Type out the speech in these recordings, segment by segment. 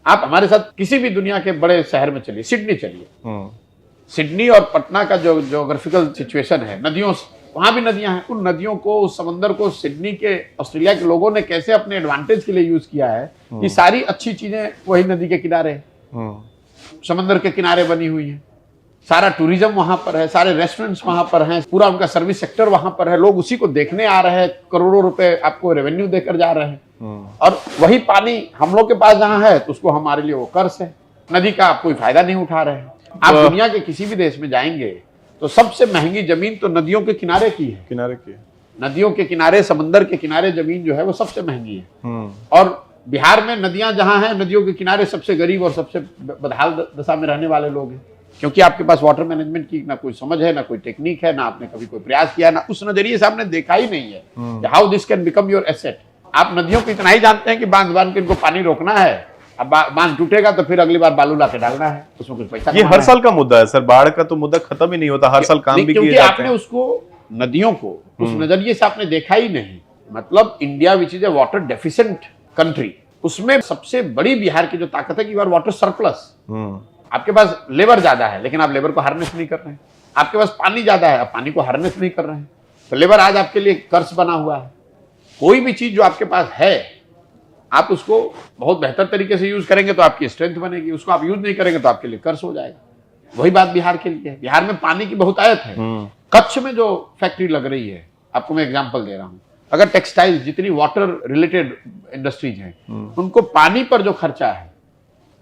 आप हमारे साथ किसी भी दुनिया के बड़े शहर में चलिए, सिडनी चलिए, सिडनी और पटना का जो ज्योग्राफिकल सिचुएशन है, नदियों से, वहां भी नदियां हैं। उन नदियों को, उस समंदर को सिडनी के, ऑस्ट्रेलिया के लोगों ने कैसे अपने एडवांटेज के लिए यूज किया है, ये सारी अच्छी चीजें वही नदी के किनारे, समंदर के किनारे बनी हुई है। सारा टूरिज्म वहां पर है, सारे रेस्टोरेंट्स वहां पर हैं, पूरा उनका सर्विस सेक्टर वहां पर है, लोग उसी को देखने आ रहे हैं, करोड़ों रुपए आपको रेवेन्यू देकर जा रहे हैं। और वही पानी हम लोग के पास जहां है तो उसको हमारे लिए वो कर्ज है, नदी का आप कोई फायदा नहीं उठा रहे हैं। आप दुनिया के किसी भी देश में जाएंगे तो सबसे महंगी जमीन तो नदियों के किनारे की है, नदियों के किनारे, समंदर के किनारे जमीन जो है वो सबसे महंगी है। और बिहार में नदियां जहां हैं, नदियों के किनारे सबसे गरीब और सबसे बदहाल दशा में रहने वाले लोग हैं, क्योंकि आपके पास वाटर मैनेजमेंट की ना कोई समझ है, ना कोई टेक्निक है, ना आपने कभी कोई प्रयास किया, ना उस नजरिए से आपने देखा ही नहीं है how this can become your asset. आप नदियों को इतना ही जानते हैं कि बांध के इनको पानी रोकना है, अब बांध टूटेगा तो फिर अगली बार बालू ला के डालना है, उसमें कुछ पैसा। ये हर साल का मुद्दा है सर, बाढ़ का तो मुद्दा खत्म ही नहीं होता, हर साल काम भी किए जाते हैं। आपने उसको, नदियों को उस नजरिए से आपने देखा ही नहीं। मतलब India which is a water deficient country, उसमें सबसे बड़ी बिहार की जो ताकत है कि यू आर वाटर सरप्लस। आपके पास लेबर ज्यादा है लेकिन आप लेबर को हार्नेस नहीं कर रहे हैं, आपके पास पानी ज्यादा है, आप पानी को हार्नेस नहीं कर रहे हैं, तो लेबर आज आपके लिए कर्ज बना हुआ है। कोई भी चीज जो आपके पास है, आप उसको बहुत बेहतर तरीके से यूज करेंगे तो आपकी स्ट्रेंथ बनेगी, उसको आप यूज नहीं करेंगे तो आपके लिए कर्ज हो जाएगा। वही बात बिहार के लिए है। बिहार में पानी की बहुतायत है। कच्छ में जो फैक्ट्री लग रही है, आपको मैं एग्जांपल दे रहा हूं, अगर टेक्सटाइल, जितनी वाटर रिलेटेड इंडस्ट्रीज हैं, उनको पानी पर जो खर्चा है,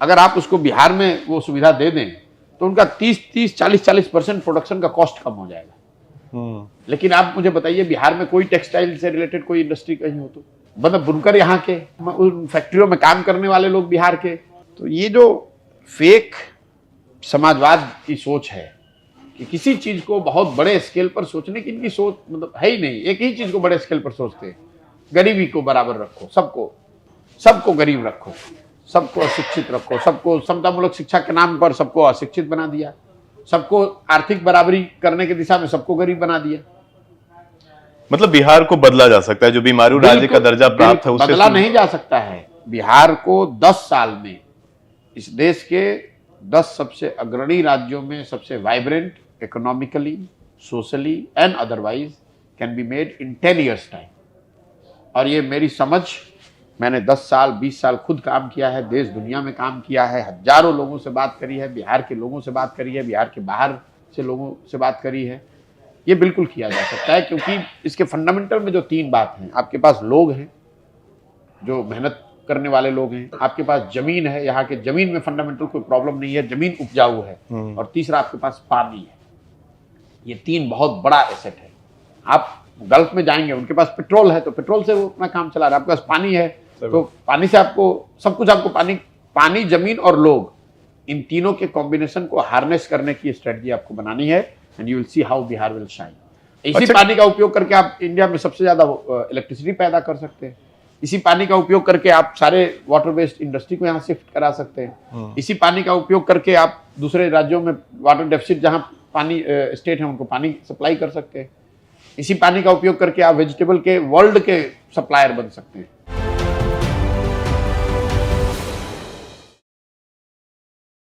अगर आप उसको बिहार में वो सुविधा दे दें तो उनका 40% प्रोडक्शन का कॉस्ट कम हो जाएगा। लेकिन आप मुझे बताइए, बिहार में कोई टेक्सटाइल से रिलेटेड कोई इंडस्ट्री कहीं हो तो, मतलब बुनकर यहाँ के, उन फैक्ट्रियों में काम करने वाले लोग बिहार के। तो ये जो फेक समाजवाद की सोच है कि किसी चीज को बहुत बड़े स्केल पर सोचने की इनकी सोच मतलब है ही नहीं। एक ही चीज को बड़े स्केल पर सोचते हैं, गरीबी को बराबर रखो, सबको गरीब रखो, सबको अशिक्षित रखो, सबको समतामूलक शिक्षा के नाम पर सबको अशिक्षित बना दिया, सबको आर्थिक बराबरी करने की दिशा में सबको गरीब बना दिया। मतलब बिहार को बदला जा सकता है, जो बीमारू राज्य का दर्जा प्राप्त है, उससे बदला नहीं जा सकता है। बिहार को 10 साल में इस देश के 10 सबसे अग्रणी राज्यों में सबसे vibrant, economically, socially and otherwise can be made in 10 years time. और ये मेरी समझ, मैंने 10 साल 20 साल खुद काम किया है, देश दुनिया में काम किया है, हजारों लोगों से बात करी है, बिहार के लोगों से बात करी है, बिहार के बाहर से लोगों से बात करी है। ये बिल्कुल किया जा सकता है, क्योंकि इसके फंडामेंटल में जो 3 बात हैं, आपके पास लोग हैं जो मेहनत करने वाले लोग हैं, आपके पास जमीन है, यहाँ के जमीन में फंडामेंटल कोई प्रॉब्लम नहीं है, जमीन उपजाऊ है, और तीसरा आपके पास पानी है। ये 3 बहुत बड़ा एसेट है। आप गल्फ में जाएंगे, उनके पास पेट्रोल है तो पेट्रोल से वो अपना काम चला रहा है, आपके पास पानी है तो पानी से आपको सब कुछ, आपको पानी, जमीन और लोग, इन तीनों के कॉम्बिनेशन को हार्नेस करने की स्ट्रेटजी आपको बनानी है, and you will see how Bihar will shine. इसी पानी का उपयोग करके आप इंडिया में सबसे ज्यादा इलेक्ट्रिसिटी पैदा कर सकते हैं। इसी पानी का उपयोग करके आप सारे वाटर बेस्ड इंडस्ट्री को यहाँ शिफ्ट करा सकते हैं। इसी पानी का उपयोग करके आप दूसरे राज्यों में वाटर डेफिसिट जहाँ पानी स्टेट है उनको पानी सप्लाई कर सकते हैं। इसी पानी का उपयोग करके आप वेजिटेबल के वर्ल्ड के सप्लायर बन सकते हैं।